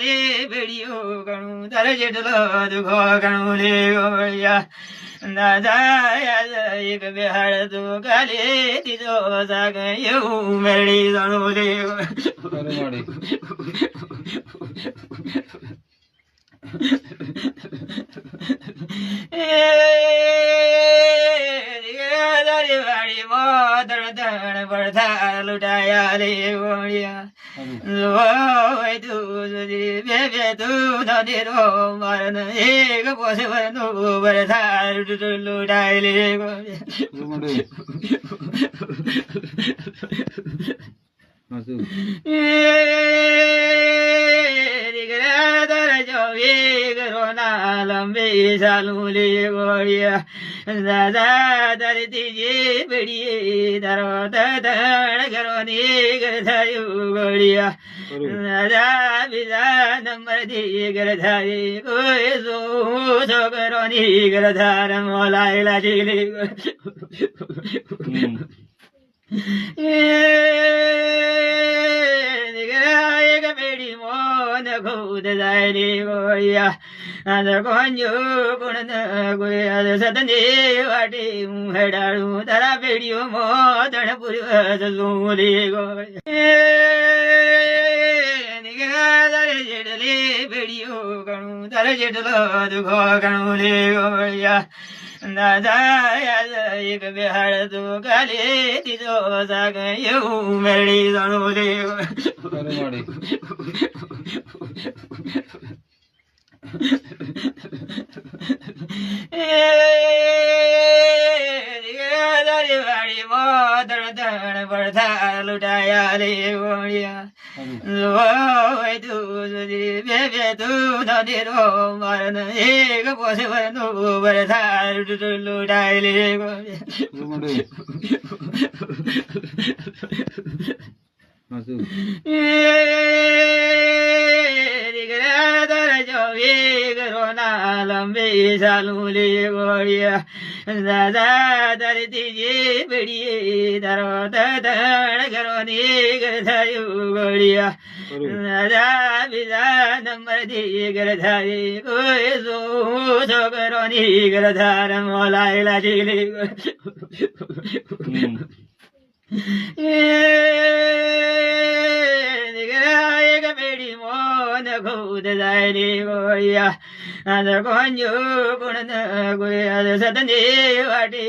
લે ભેડિયો ગણું તારે જેટલો દુખો ગણું લે ગોળિયા દાદા એક બેહાડ તું કાલે દીધો સાગ એવું મેળી ગણું લે વાડી મોદણ ધણ પડતા લૂટાયા રે ગોળિયા તું બે બે તું નદી રો મરણ એક પોસે વરનું વરથા લૂટાય લે લંબે ચાલુ લે ગોળિયા દાદા તારી ત્રીજી પેઢીએ તારો ધણ કરો ને ઘર થયું ગોળિયા દાદા બીજા નંબર થી ઘર થાય કોઈ શું છોકરો ની ઘર ધાર મોલાયેલા છે લે એક પેઢી મોન ખુદ જાય રે ગોળિયા કોંજો ગુણ ગોળિયા સતને વાટી હું હેડાડું તારા પેઢીઓ મોદણ પૂર્વ રે ગોળિયા તારે જેટલે પેઢીઓ ગણું તારે જેટલો દુખો ગણું રે ગોળિયા દાદા એક બેહાડ તું કાલે દીધો સાગ એવું મેળી ગણું રે વાડી મોદણ ધણ પડતા લૂટાયા રે ગોળિયા તું બે બે તું નદી રો મરણ એક પોસે વરનું વરથા લૂટાય લે લંબે ચાલુ લે ગોળિયા દાદા તારી ત્રીજી પેઢીએ તારો ધણ કરો ને ઘર થયું ગોળિયા દાદા બીજા નંબર થી ઘર થાય કોઈ શું છોકરો ની ઘર ધાર મોલાયેલા છે લે એક પેઢી મોન ખુદ જાય રે ગોળિયા કોંજો ગુણ ગોળિયા સતને વાટી